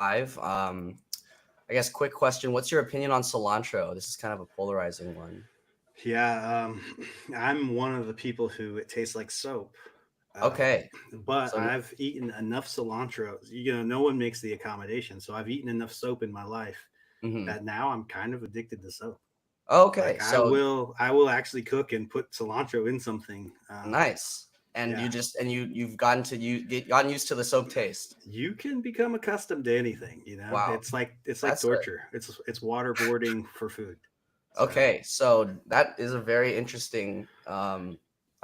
live. I guess quick question: what's your opinion on cilantro? This is kind of a polarizing one. Yeah, I'm one of the people who it tastes like soap. Uh, Okay, but so I've eaten enough cilantro. No one makes the accommodation, so I've eaten enough soap in my life mhm. that now I'm kind of addicted to soap. Okay, Like I so will, I will actually cook and put cilantro in something. nice. And Yeah, you've gotten to gotten used to the soap taste. you can become accustomed to anything. Wow, It's like that's a torture. It's waterboarding for food. So okay. So that is a very interesting.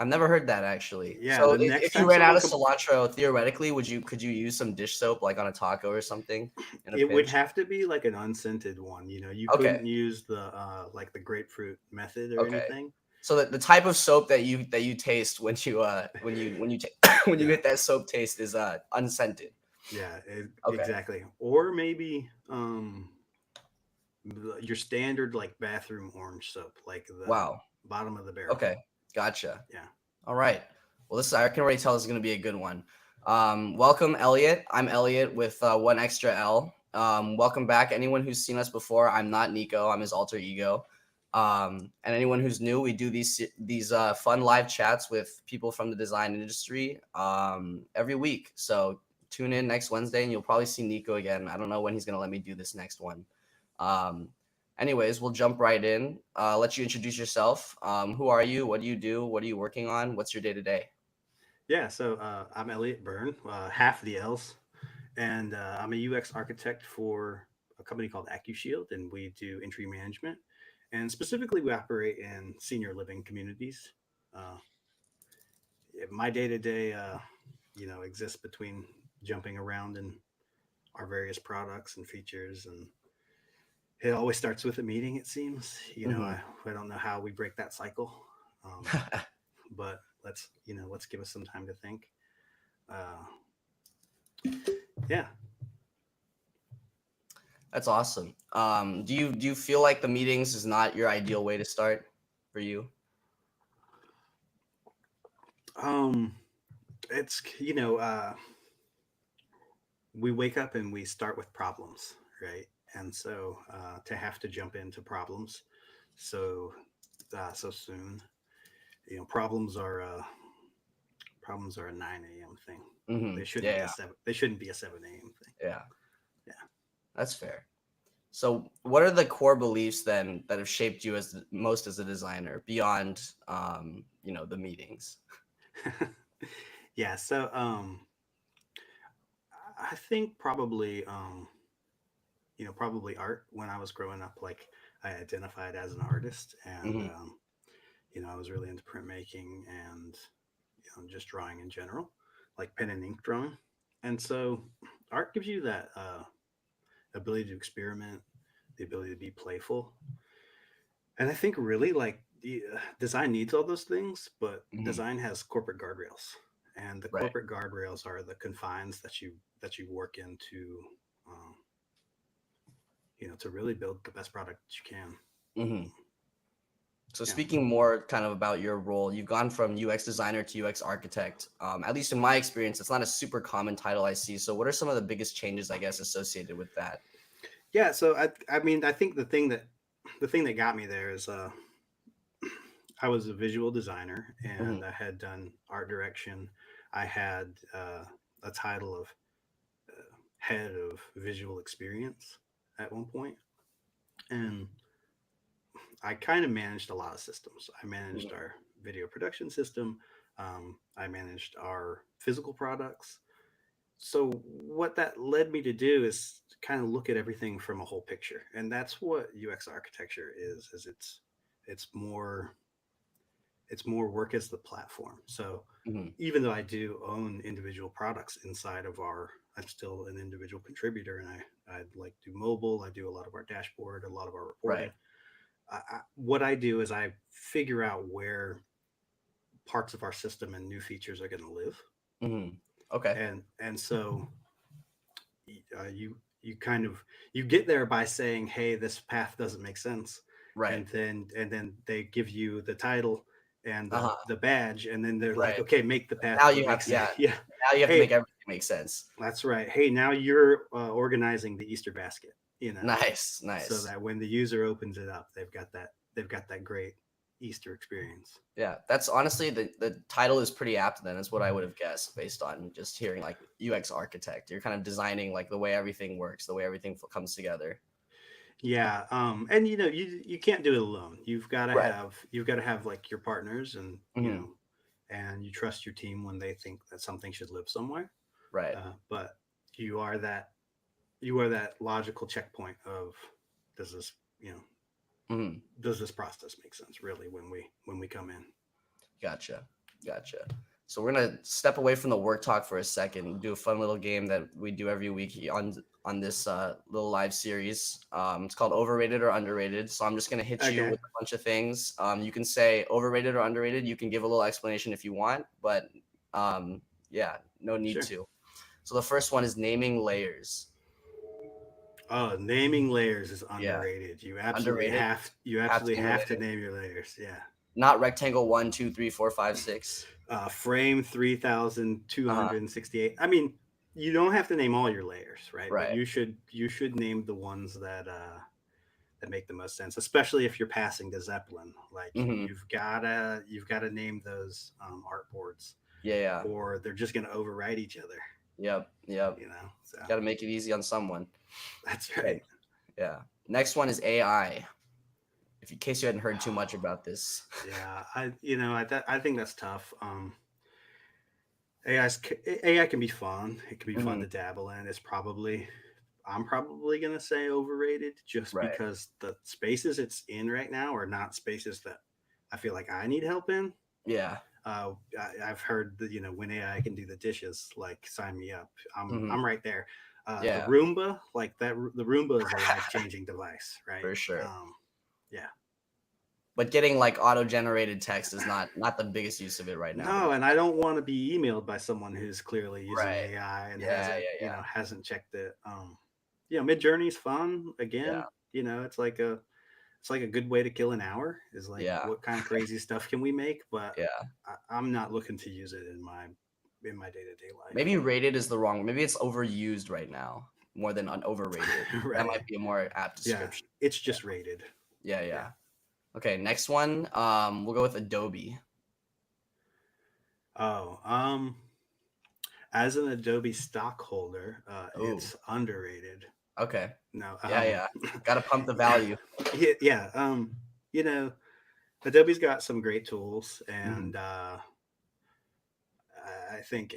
I've never heard that actually. yeah, So the next if you time ran out someone of cilantro, theoretically, could you use some dish soap like on a taco or something in a it would pinch? have to be like an unscented one. You Okay, couldn't use the like the grapefruit method or okay. anything. So the type of soap that you taste when you when you Yeah, get that soap taste is unscented. yeah, Okay. exactly. Or maybe your standard like bathroom orange soap, like the Wow. bottom of the barrel. Okay. Gotcha. Yeah. All right. Well, this I can already tell this is going to be a good one. Welcome, Elliot. I'm Elliot with one extra L. Welcome back. Anyone who's seen us before, I'm not Nico. I'm his alter ego. And anyone who's new, we do these fun live chats with people from the design industry every week. So tune in next Wednesday, and you'll probably see Nico again. I don't know when he's going to let me do this next one. Um, Anyways, we'll jump right in. Let you introduce yourself. Who are you? What do you do? What are you working on? What's your day to day? Yeah, so I'm Eliot Bern, half the L's, and I'm a UX architect for a company called Accushield, and we do entry management. And specifically, we operate in senior living communities. Uh, my day to day, exists between jumping around in our various products and features, and it always starts with a meeting. It seems, Hmm. I don't know how we break that cycle, um, but let's give us some time to think. Uh, yeah, That's awesome. Do you feel like the meetings is not your ideal way to start for you? um, it's we wake up and we start with problems, right? And so to have to jump into problems so so soon, problems are a 9 a.m. thing. Hmm. They shouldn't Yeah, be a yeah, seven. They shouldn't be a 7 a.m. thing. yeah. Yeah. That's fair. So, what are the core beliefs then that have shaped you most as a designer beyond, the meetings? Yeah. So I think probably art. When I was growing up, like I identified as an artist, and Hmm. I was really into printmaking and just drawing in general, like pen and ink drawing. And so art gives you that ability to experiment, the ability to be playful. And I think really like design needs all those things, but Hmm. design has corporate guardrails, and the Right. corporate guardrails are the confines that you work into, um, to really build the best product that you can. Hmm. So Yeah. speaking more kind of about your role, you've gone from UX designer to UX architect. At least in my experience, it's not a super common title I see. So what are some of the biggest changes, I guess, associated with that? Yeah. So I mean, I think the thing that got me there is I was a visual designer Hmm. and I had done art direction. I had a title of head of visual experience at one point, and I kind of managed a lot of systems. I managed Hmm. our video production system. I managed our physical products. So what that led me to do is kind of look at everything from a whole picture, and that's what UX architecture is. It's more work as the platform. So Hmm. even though I do own individual products inside of I'm still an individual contributor, and I like do mobile. I do a lot of our dashboard, a lot of our Right. reporting. What I do is I figure out where parts of our system and new features are going to live, Hmm. Okay. and so you kind of you get there by saying, hey, this path doesn't make sense, Right. and then they give you the title and the Uh-huh. the badge, and then they're like, Right. okay, make the path Now that you have makes sense. yeah. Yeah. Now you have to make Hey, everything makes sense. That's right. Hey, now you're organizing the Easter basket, Nice, so nice. that when the user opens it up, they've got that great Easter experience. Yeah, that's honestly the title is pretty apt then. That's what I would have guessed based on just hearing like UX architect. You're kind of designing like the way everything works, the way everything comes together. Yeah, and you can't do it alone. Right. You've got to have like your partners, and Hmm. and you trust your team when they think that something should live somewhere. Right. But you are that you are that logical checkpoint of does this you know Hmm. does this process make sense really when we come in? Gotcha. Gotcha. So we're gonna step away from the work talk for a second, do a fun little game that we do every week on this little live series. It's called Overrated or Underrated. So I'm just gonna hit you Okay, with a bunch of things. You can say overrated or underrated. You can give a little explanation if you want, but yeah, no need sure. to. So the first one is naming layers. Oh, naming layers is Yeah, underrated. underrated. You Have to absolutely name your have to layer. name your layers. Yeah. Not rectangle 1, 2, 3, 4, 5, 6. Frame three thousand two Uh huh. hundred sixty-eight. I mean, you don't have to name all your layers, right? But Right. you should name the ones that make the most sense, especially if you're passing to Zeppelin. Like Mm-hmm. you've gotta name those artboards, Yeah. Yeah. or they're just gonna override each other. Yep. Yep. So Got to make it easy on someone. that's Okay. right. Yeah. Next one is AI. If in case you hadn't heard too much about this. Yeah, I think that's tough. AI can be fun. It can be fun Hmm. to dabble in. I'm probably gonna say overrated just Right. because the spaces it's in right now are not spaces that I feel like I need help in. Yeah. I've heard that when AI can do the dishes, like sign me up. I'm Hmm. I'm right there. The Yeah. Roomba, like that. The Roomba is a life changing device, right? For sure. Yeah. But getting like auto generated text is not the biggest use of it right now. But No, and I don't want to be emailed by someone who's clearly using right. AI and Yeah. hasn't, Yeah. Yeah. hasn't checked it. Mid Journey's fun. Yeah. Again, it's like a good way to kill an hour. Is like Yeah. what kind of crazy stuff can we make? But Yeah. I'm not looking to use it in my day to day life. Maybe rated is the wrong. Maybe it's overused right now more than overrated. That Right? might be a more apt Yeah, description. it's Yeah. just rated. Yeah. Yeah. Yeah. Okay. Next one. We'll go with Adobe. Oh, as an Adobe stockholder, Oh. it's underrated. Okay. No, Yeah. Yeah. Got to pump the value. yeah, yeah. You know, Adobe's got some great tools, Hmm. and I think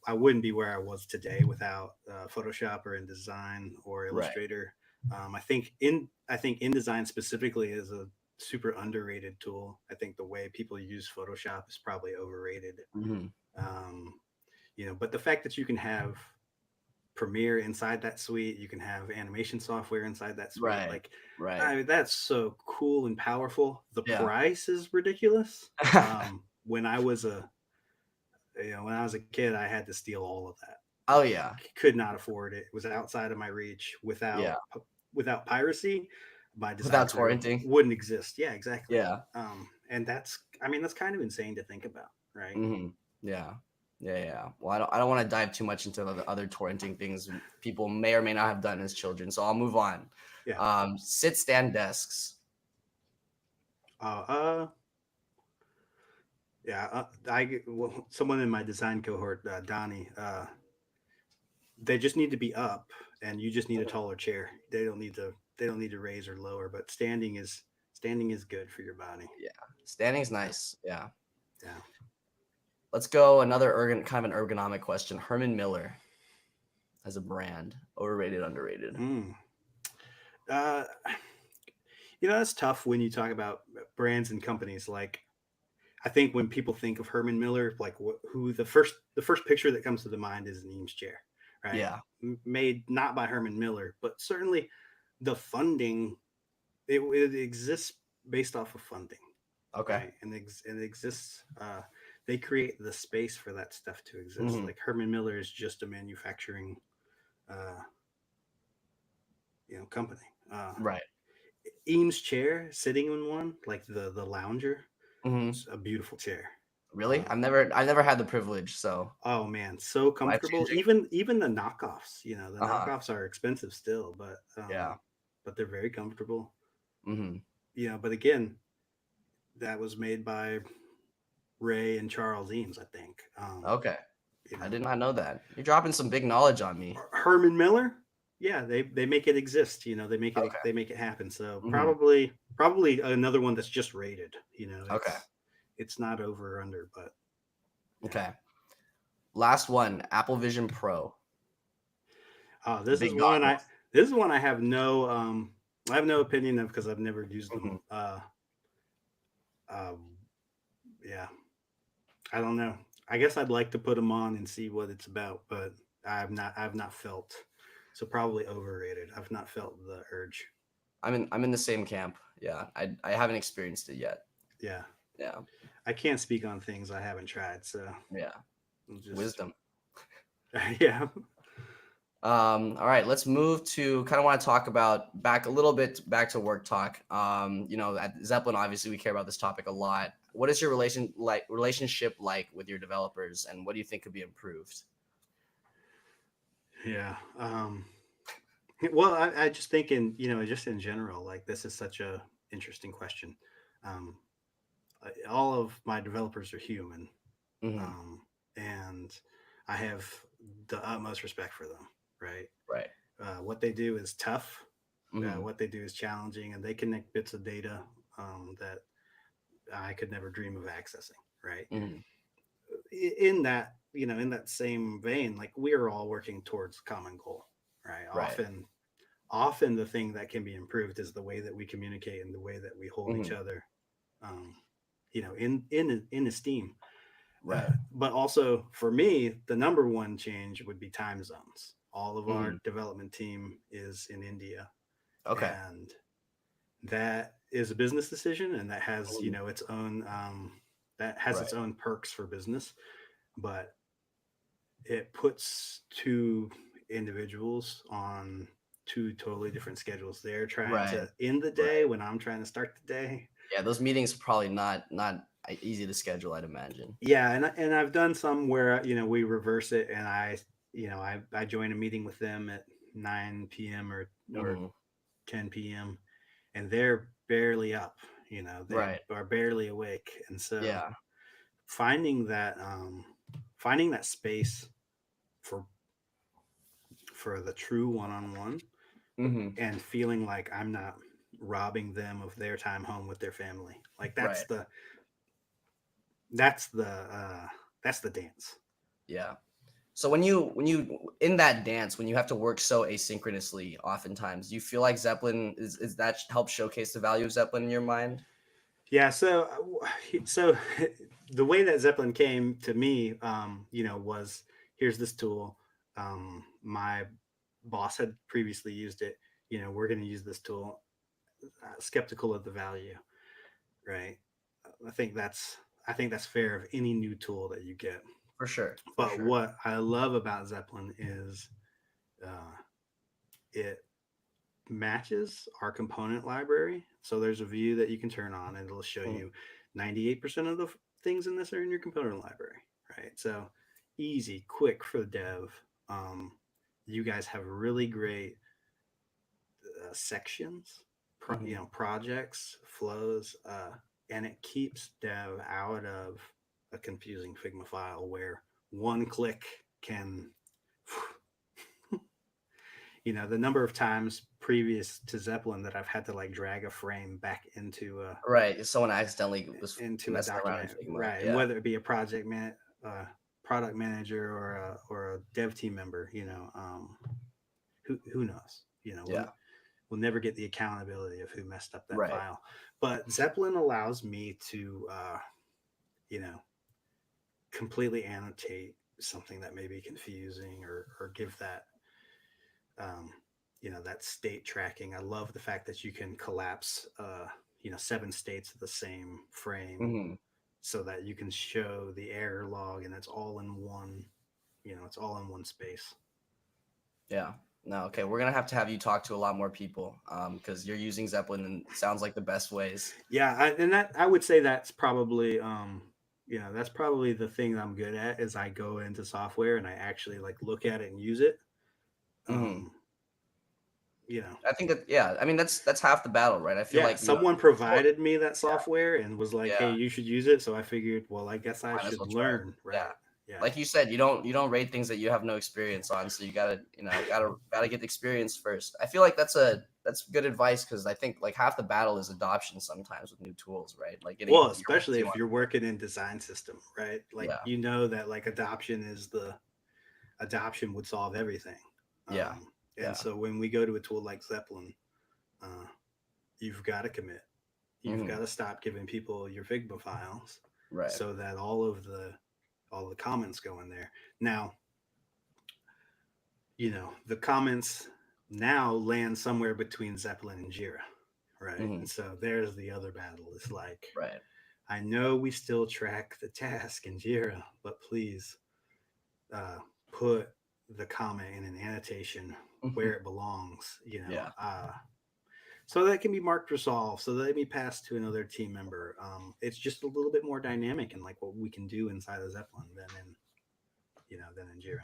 I wouldn't be where I was today without Photoshop or InDesign or Right. Illustrator. I think InDesign specifically is a super underrated tool. I think the way people use Photoshop is probably overrated. Hmm. Um, but the fact that you can have Premiere inside that suite, you can have animation software inside that suite, Right. like Right. that's so cool and powerful. The Yeah. price is ridiculous. When I was a when I was a kid, I had to steal all of that. Oh Like, yeah. could not afford it. It was outside of my reach. Yeah. Without piracy, my design Without career torrenting. wouldn't exist. Yeah, exactly. Yeah. And that's kind of insane to think about, right? Hmm. Yeah. Yeah. Yeah. Well, I don't want to dive too much into the other torrenting things people may or may not have done as children. So I'll move on. Yeah. Sit stand desks. Uh, uh yeah. Someone in my design cohort, Donnie, they just need to be up, and you just need a taller chair. They don't need to raise or lower, but standing is good for your body. Yeah. Standing's Yeah. nice. Yeah. Yeah. Let's go another kind of an ergonomic question. Herman Miller as a brand, overrated, underrated. Mm. Uh, that's tough when you talk about brands and companies. Like, I think when people think of Herman Miller, like who the first picture that comes to the mind is an Eames chair, right? Yeah. Made not by Herman Miller, but certainly the funding it exists based off of funding, Okay. right? And it exists. They create the space for that stuff to exist. Hmm. Like Herman Miller is just a manufacturing, uh, company. Right. Eames chair, sitting in one, like the lounger, Hmm. it's a beautiful chair. Really? I've never had the privilege, so Oh man, so life comfortable. changing. Even the knockoffs, the Uh-huh. knockoffs are expensive still, Yeah. but they're very comfortable. Hmm. But again, that was made by Ray and Charles Eames, I think. Okay. You I know, did not know that. You're dropping some big knowledge on me. Herman Miller, yeah, they make it exist. Okay. They make it happen. So Hmm. probably another one that's just rated. Okay. It's not over or under, but yeah. Okay. Last one, Apple Vision Pro. The This is big one goggles. I have no opinion of because I've never used them. Hmm. Um, yeah, I don't know. I guess I'd like to put them on and see what it's about, but I've not felt. So probably overrated. I've not felt the urge. I'm in the same camp. Yeah. I haven't experienced it yet. Yeah, Yeah. I can't speak on things I haven't tried. So Yeah. I'll just Wisdom. yeah. All right, let's move to kind of want to talk about a little bit back to work talk. At Zeppelin, obviously we care about this topic a lot. What is your relationship like with your developers, and what do you think could be improved? Yeah. Well, I just think just in general, like this is such a interesting question. Um, all of my developers are human, Hmm. um, and I have the utmost respect for them. Right. Right. What they do is tough. Hmm. What they do is challenging, and they connect bits of data that I could never dream of accessing. Right. Hmm. In that same vein, like we are all working towards a common goal. Right. Right. Often the thing that can be improved is the way that we communicate and the way that we hold each Hmm. other, um, in esteem. Right. But also for me, the number one change would be time zones. All of our Hmm. development team is in India, Okay. and that is a business decision, and that has Mhm. its own Right. perks for business, but it puts two individuals on two totally different schedules. They're trying Right. to end the day Right. when I'm trying to start the day. Yeah, those meetings are probably not easy to schedule, I'd imagine. Yeah, and I've done some where we reverse it, and I join a meeting with them at 9 p.m. or Hmm. 10 p.m. and they're barely up. They Right. are barely awake, and so Yeah. finding that finding that space for the true one-on-one Hmm. and feeling like I'm not robbing them of their time home with their family. Like Right. that's the uh that's the dance. Yeah. So when you in that dance, when you have to work so asynchronously, oftentimes, do you feel like Zeppelin is that helps showcase the value of Zeppelin in your mind? Yeah, so the way that Zeppelin came to me, was here's this tool. My boss had previously used it. We're going to use this tool. Skeptical of the value, right? I think that's I think that's fair of any new tool that you get. For sure. For But sure. what I love about Zeppelin is uh, it matches our component library. So there's a view that you can turn on, and it'll show Mhm. you 98% of the things in this are in your component library, right? So easy, quick for the dev. Um, you guys have really great sections, Mhm. projects, flows, and it keeps dev out of a confusing Figma file where one click can the number of times previous to Zeppelin that I've had to like drag a frame back Right. If someone accidentally was into a messing around in document, Figma. right? And Yeah. whether it be a product manager or a dev team member, who knows? Yeah. We'll never get the accountability of who messed up that Right. file. But Zeppelin allows me to, you know, completely annotate something that may be confusing or give that um, that state tracking. I love the fact that you can collapse 7 states of the same frame Hmm. so that you can show the error log and it's all in one it's all in one space. Yeah. No. Okay. We're gonna have to have you talk to a lot more people, because you're using Zeppelin and it sounds like the best ways. Yeah, and that I would say that's probably That's probably the thing I'm good at is I go into software and I actually like look at it and use it. Hmm. Um, you know, I think that, yeah, I mean that's half the battle, right? I feel yeah, like, someone well, provided me that yeah, software and was like, "Hey, yeah, you should use it." So I figured, well, I guess I might as should well try it. learn, Yeah. right? Yeah. Like you said, you don't rate things that you have no experience on, so you gotta, gotta get the experience first. I feel like that's good advice, because I think like half the battle is adoption sometimes with new tools, right? Like getting Well, your whole especially team if on. you're working in design system, right? Like Yeah, that like adoption would solve everything. yeah, And yeah. so when we go to a tool like Zeppelin, uh, you've got to commit. You've got Hmm. to stop giving people your Figma files Right. so that all the comments go in there. Now, the comments now land somewhere between Zeppelin and Jira, right? Hmm. And so there's the other battle. It's like, Right. I know we still track the task in Jira, but please uh, put the comment in an annotation where it belongs, Yeah. so that it can be marked resolved, so that it can be passed to another team member. It's just a little bit more dynamic in like what we can do inside of Zeppelin than in Jira.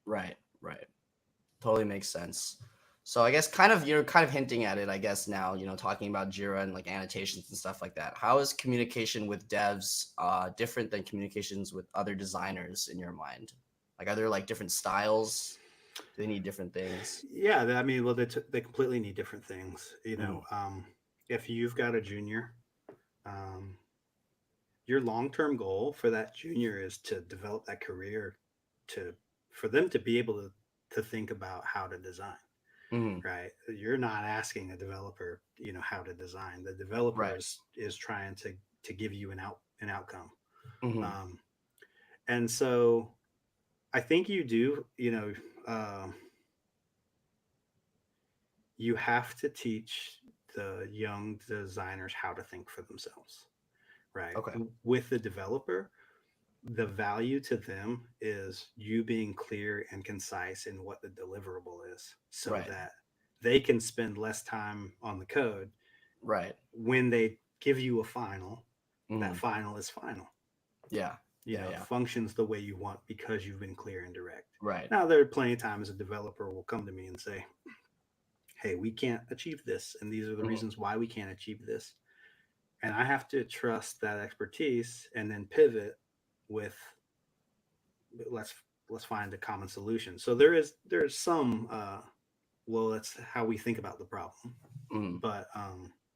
Right. Right. Totally makes sense. So I guess kind of you're kind of hinting at it, I guess now, talking about Jira and like annotations and stuff like that. How is communication with devs different than communications with other designers in your mind? Like, are there like different styles? Do they need different things? Yeah, I mean, well, they completely need different things. Hmm. If you've got a junior, um, your long-term goal for that junior is to develop that career to for them to be able to think about how to design, Hmm. right? You're not asking a developer, how to design. The developer Right. is trying to give you an outcome. Hmm. Um, and so I think you do, uh, you have to teach the young designers how to think for themselves, right? Okay. With the developer, the value to them is you being clear and concise in what the deliverable is so Right. that they can spend less time on the code. Right. When they give you a final, that Hmm. final is final, Yeah. Yeah. Yeah. functions the way you want because you've been clear and direct. Right. Now, there are plenty of times a developer will come to me and say, "Hey, we can't achieve this, and these are the Hmm. reasons why we can't achieve this." And I have to trust that expertise and then pivot with, let's let's find a common solution. So there's some, well, that's how we think about the problem, Hmm. but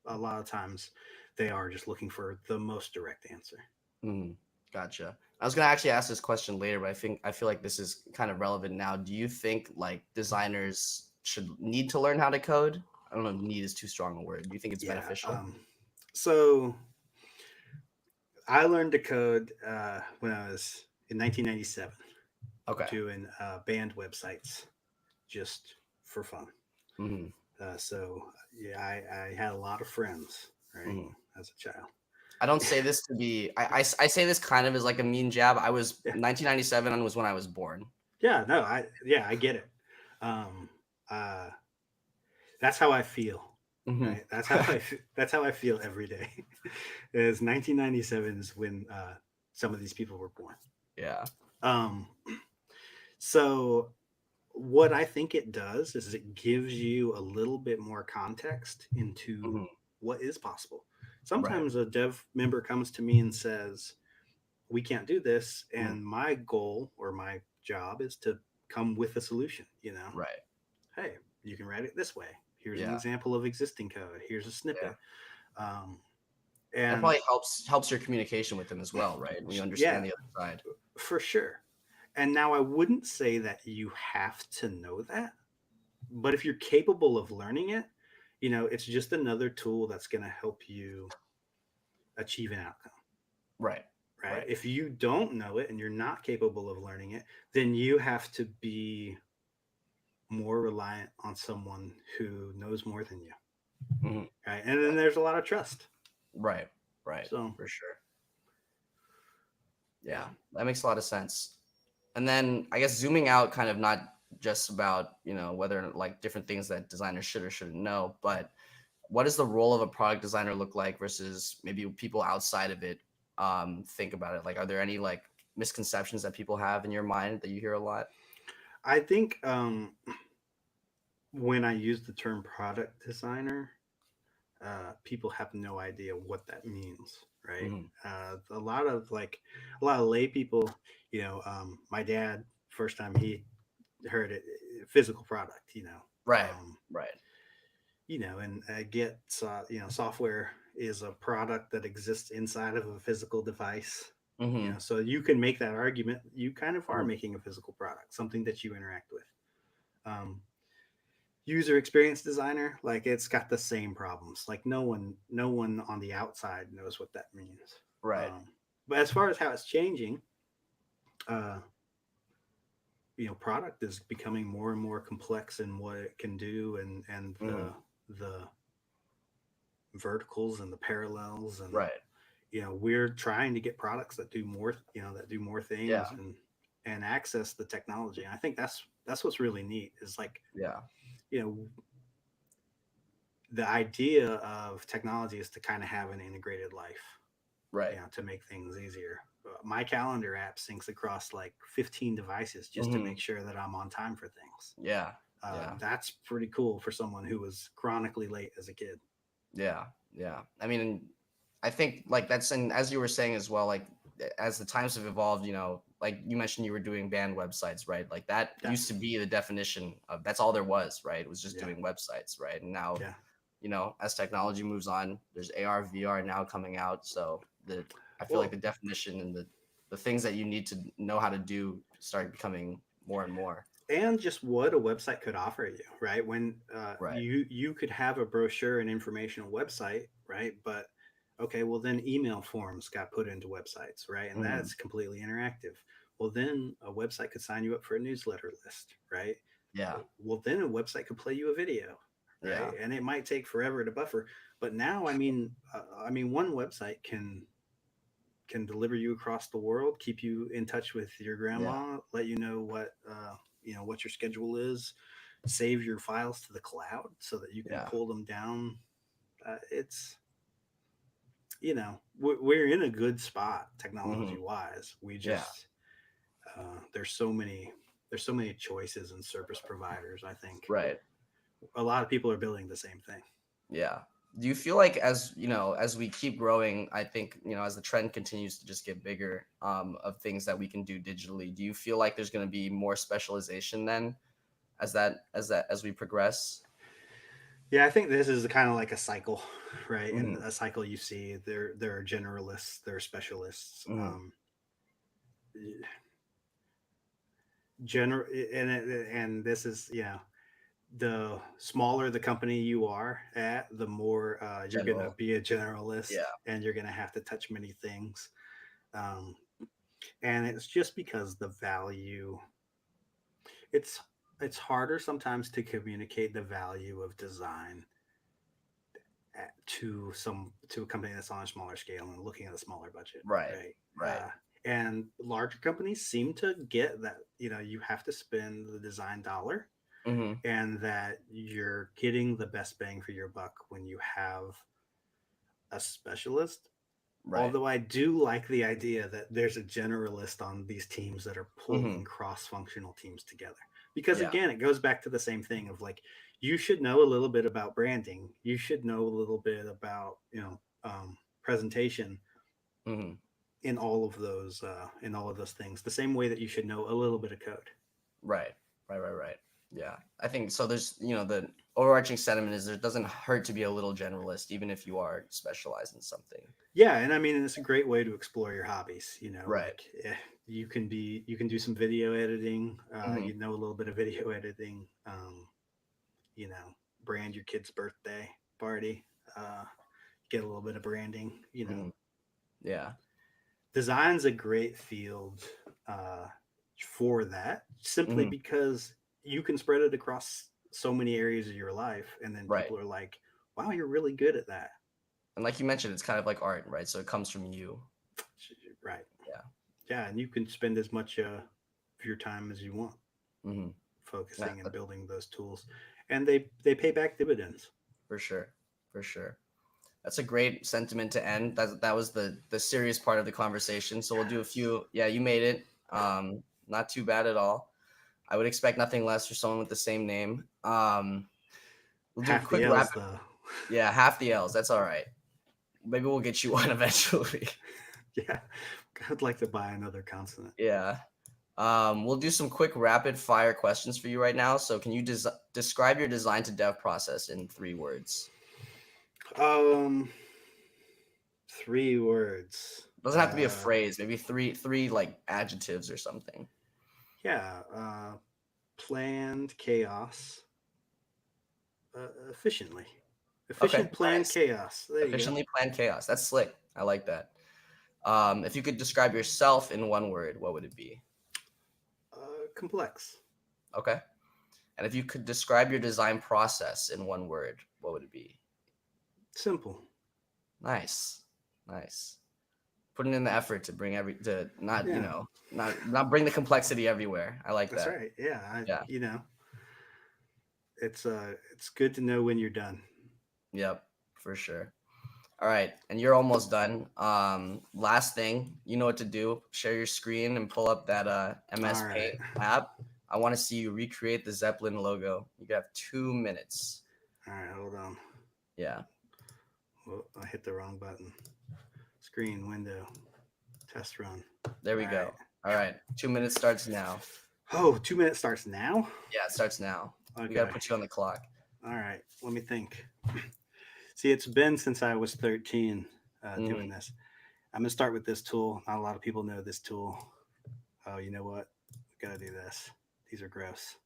a lot of times they are just looking for the most direct answer. Hmm. Gotcha. I was gonna actually ask this question later, but I feel like this is kind of relevant now. Do you think like designers should need to learn how to code? I don't know if need is too strong a word. Do you think it's Yeah. beneficial? So I learned to code when I was in 1997, Okay. doing band websites just for fun. Hmm. So yeah, I had a lot of friends, right, Hmm. as a child. I don't say this to be. I say this kind of as like a mean jab. I was Yeah, 1997 was when I was born. yeah, no, I get it. Um, uh, that's how I feel, Hmm. right? That's how I feel every day. Is 1997 is when some of these people were born. Yeah. Um, so what I think it does is it gives you a little bit more context into Hmm. what is possible. Right. Sometimes a dev member comes to me and says, "We can't do this," Mhm. and my goal or my job is to come with a solution. Right. Hey, you can write it this way. Here's an Yeah. example of existing code. Here's a Yeah. snippet. Um, That and probably helps your communication with them as well, right? When you understand yeah, the other side. for sure. And now I wouldn't say that you have to know that, but if you're capable of learning it, it's just another tool that's going to help you achieve an outcome, Right. right? Right. If you don't know it and you're not capable of learning it, then you have to be more reliant on someone who knows more than you, Hmm. right? And then there's a lot of trust. Right. Right. So, For sure. yeah. Yeah. That makes a lot of sense. And then I guess zooming out, kind of not just about, whether like different things that designers should or shouldn't know, but what does the role of a product designer look like versus maybe people outside of it? think about it? Like, are there any like misconceptions that people have in your mind that you hear a lot? I think when I use the term product designer, people have no idea what that means, right? Hmm. A lot of lay people, my dad, first time he heard it, physical product, Right, right. and software is a product that exists inside of a physical device. Hmm. So you can make that argument. You kind of are Hmm. making a physical product, something that you interact with. Um, User experience designer, like it's got the same problems. Like no one on the outside knows what that means. Right. Um, but as far as how it's changing, uh, product is becoming more and more complex in what it can do, and Hmm. the verticals and the parallels, and Right. we're trying to get products that do more, that do more Yeah. things, and access the technology. And I think that's what's really neat is like, Yeah. you know the idea of technology is to kind of have an integrated life, Right. to make things easier. My calendar app syncs across like 15 devices just to make Hmm. sure that I'm on time for things. Yeah. Yeah. That's pretty cool for someone who was chronically late as a kid. Yeah. Yeah. I mean, I think like that's, and as you were saying as well, like as the times have evolved, like you mentioned you were doing band websites, right? Like that Yeah, used to be the definition of, that's all there was, right? It was just yeah, doing websites, right? And now, yeah. as technology moves on, there's AR, VR now coming out. So I feel like Well, the definition and the things that you need to know how to do start becoming more and more. and just what a website could offer you, right? When Right. you could have a brochure and informational website, right? But okay, well then email forms got put into websites, right? And Hmm. that's completely interactive. Well, then a website could sign you up for a newsletter list, right? Yeah. Well, then a website could play you a video, right? Yeah. And it might take forever to buffer. But now, one website can deliver you across the world, keep you in touch with your Yeah. grandma, let you know what your schedule is, save your files to the cloud so that you can Yeah. pull them down. It's we're in a good spot technology Hmm. wise. We Yeah. just there's so many choices and service providers. I think Right. a lot of people are building the same thing. Yeah. Do you feel like, as as we keep growing, I think, as the trend continues to just get bigger, of things that we can do digitally, do you feel like there's going to be more specialization then, as we progress? Yeah, I think this is kind of like a cycle, right? And Hmm. a cycle you see there are generalists, there are specialists. Hmm. General and this is the smaller the company you are at, the more you're going to General. be a generalist, Yeah. and you're going to have to touch many things. um, and it's just because the value, it's it's harder sometimes to communicate the value of design to a company that's on a smaller scale and looking at a smaller budget, Right. right? Right. And larger companies seem to get that you have to spend the design dollar, Hmm. and that you're getting the best bang for your buck when you have a specialist. Right. Although I do like the idea that there's a generalist on these teams that are pulling Hmm. cross-functional teams together. Because Yeah. again, it goes back to the same thing of like, you should know a little bit about branding. You should know a little bit about, presentation Hmm. in all of those things. The same way that you should know a little bit of code. Right. Right. Right. Right. Yeah. I think so. There's, the overarching sentiment is, there doesn't hurt to be a little generalist, even if you are specialized in something. Yeah, and I mean it's a great way to explore your hobbies. Right. Like you can do some video editing. Hmm. A little bit of video editing. You know, brand your kid's birthday party. Uh, get a little bit of branding. Hmm. Yeah. Design's a great field uh, for that, simply Hmm. because you can spread it across so many areas of your life, and then Right. people are like, "Wow, you're really good at that." And like you mentioned, it's kind of like art, right? So it comes from you. Right. Yeah. Yeah, and you can spend as much of your time as you want Hmm. Yeah, focusing and building those tools, and they pay back dividends. for sure. For sure. That's a great sentiment to end. That was the serious part of the conversation. So we'll do a few. Yeah, you made it. Not too bad at all. I would expect nothing less for someone with the same name. We'll do a Half the quick L's rapid. though. Yeah, half the L's. That's all right. Maybe we'll get you one eventually. Yeah, I'd like to buy another consonant. Yeah. We'll do some quick rapid fire questions for you right now. So can you describe your design to dev process in 3 words? 3 words. Doesn't have to be a phrase. Maybe three like adjectives or something. Yeah, planned chaos efficiently. Efficient Okay, planned nice. chaos. There you go. Efficiently planned chaos. That's slick. I like that. If you could describe yourself in 1 word, what would it be? Complex. Okay. And if you could describe your design process in 1 word, what would it be? Simple. Nice. Nice. Putting in the effort to bring not, Yeah. not bring the complexity everywhere. I like That's that. right. Yeah. Yeah. It's good to know when you're done. Yep, for sure. All right, and you're almost done. Last thing, you know what to do. Share your screen and pull up that MS All Paint right. app. I want to see you recreate the Zeppelin logo. You have 2 minutes. All right, hold on. Yeah. Well, I hit the wrong button. Screen, window, test run. There we All go. right. All right. 2 minutes starts now. Oh, 2 minutes starts now? Yeah, it starts now. Okay. We got to put you on the clock. All right, let me think. See, it's been since I was 13 doing this. I'm going to start with this tool. Not a lot of people know this tool. Oh, you know what? We got to do this. These are gross.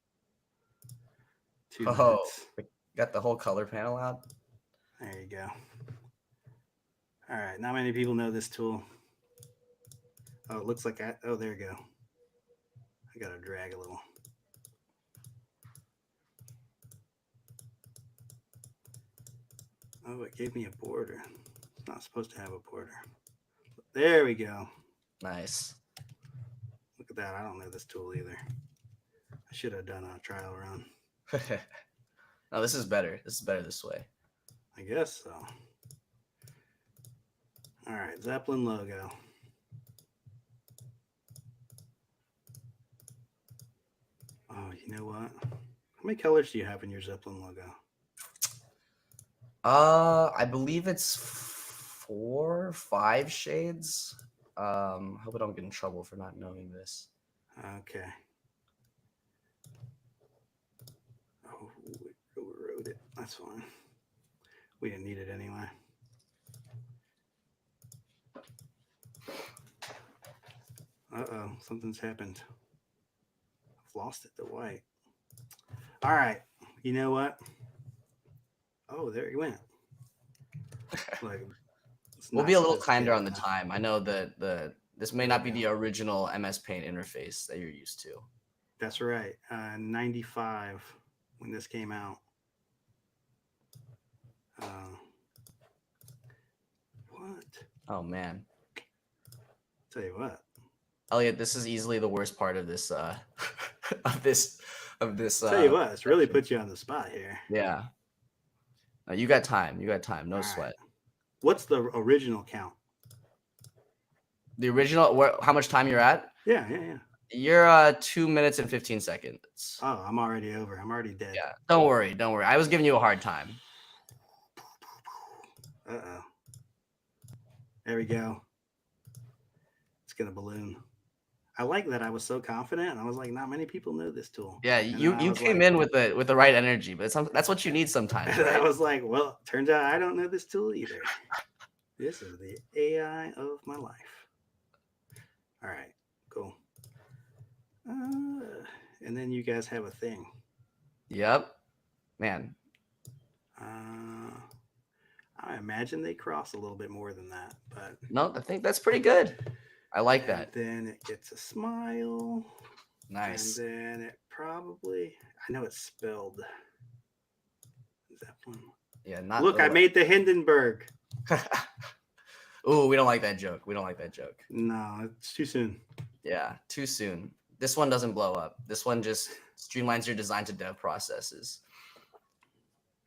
2 minutes. We got the whole color panel out. There you go. All right, not many people know this tool. Oh, it looks like oh, there you go. I got to drag a little. Oh, it gave me a border. It's not supposed to have a border. There we go. Nice. Look at that. I don't know this tool either. I should have done a trial run. No, this is better. This is better this way. I guess so. All right, Zeppelin logo. Oh, you know what? How many colors do you have in your Zeppelin logo? I believe it's 4 or 5 shades. Hope I don't get in trouble for not knowing this. Okay. Oh, we overrode it. That's fine. We didn't need it anyway. Uh-oh, something's happened. I've lost it to white. All right, you know what? Oh, there he went. Like, We'll be a little kinder on the time. I know that this may not be the original MS Paint interface that you're used to. That's right. 95 when this came out. What? Oh man. Tell you what. Elliot, this is easily the worst part of this of this Tell you what, it's really put you on the spot here. Yeah. No, you got time. You got time. No All sweat. Right. What's the original count? The original, how much time you're at? Yeah. You're 2 minutes and 15 seconds. Oh, I'm already over. I'm already dead. Yeah. Don't worry. I was giving you a hard time. Uh-oh. There we go. It's gonna balloon. I like that I was so confident. I was like, not many people know this tool. Yeah, you came in with the right energy, but that's what you need sometimes. Right? I was like, well, turns out I don't know this tool either. This is the AI of my life. All right, cool. And then you guys have a thing. Yep, man. I imagine they cross a little bit more than that, but no, I think that's pretty good. I like that. Then it gets a smile. Nice. And then it probably, I know it's spelled Zeppelin. Yeah, not. Look, I made the Hindenburg. Ooh, we don't like that joke. No, it's too soon. Yeah, too soon. This one doesn't blow up. This one just streamlines your design to dev processes.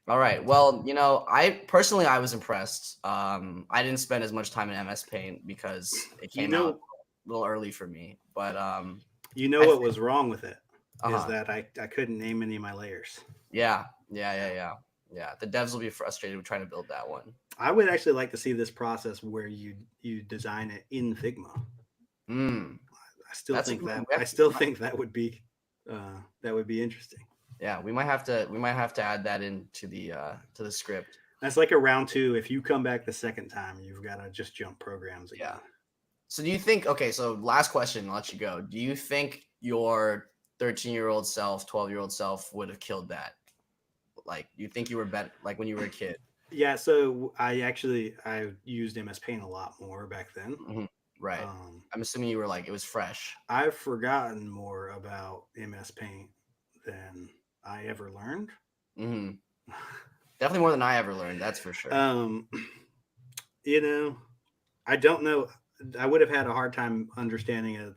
All right. Well, I personally I was impressed. I didn't spend as much time in MS Paint because it You came out know, a little early for me. But I what think, was wrong with it is uh-huh. that I couldn't name any of my layers. Yeah. Yeah, Yeah. yeah, yeah. Yeah. The devs will be frustrated with trying to build that one. I would actually like to see this process where you design it in Figma. Mm. I still That's a think good one. that I still think that would be interesting. Yeah, we might have to add that into the script. That's like a round two. If you come back the second time, you've got to just jump programs Yeah. again. So do you think, okay, so last question, I'll let you go. Do you think your 13-year-old self, 12-year-old self would have killed that? Like, you think you were better like when you were a kid? Yeah, so I used MS Paint a lot more back then. Mhm. Right. Um, I'm assuming you were like it was fresh. I've forgotten more about MS Paint than I ever learned. Hmm. Definitely more than I ever learned, that's for sure. um, you know, I don't know. I would have had a hard time understanding as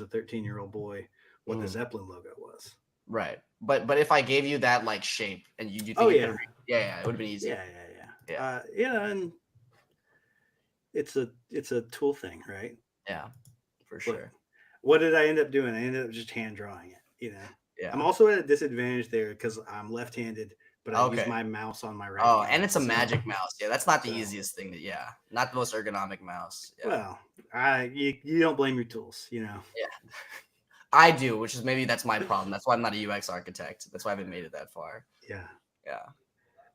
a 13-year-old boy what the Hmm. Zeppelin logo was. Right. But if I gave you that like shape and you Oh think you could yeah, have, yeah, yeah, it would have been easy. yeah, yeah, Yeah. yeah. Yeah, and it's a tool thing, right? Yeah, for But sure. what did I end up doing? I ended up just hand drawing it. I'm Yeah. also at a disadvantage there because I'm left-handed, but I use Okay. my mouse on my right Oh, and hand. it's a magic mouse. Yeah, that's not the So easiest thing yeah. Not the most ergonomic mouse. Yeah. well, you don't blame your tools. Yeah. I do, which is maybe that's my problem. That's why I'm not a UX architect. That's why I haven't made it that far. Yeah, Yeah.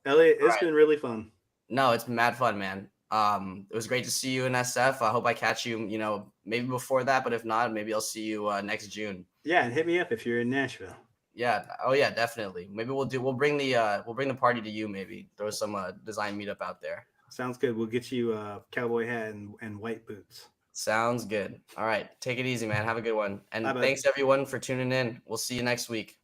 Elliot, All it's right. been really fun. No, it's been mad fun, man. It was great to see you in SF. I hope I catch you, maybe before that, but if not, maybe I'll see you next June. Yeah, and hit me up if you're in Nashville. Yeah. Oh yeah, definitely. Maybe we'll bring the party to you, maybe. Throw some design meetup out there. Sounds good. We'll get you a cowboy hat and white boots. Sounds good. All right. Take it easy, man. Have a good one. Bye, And bud. thanks everyone for tuning in. We'll see you next week.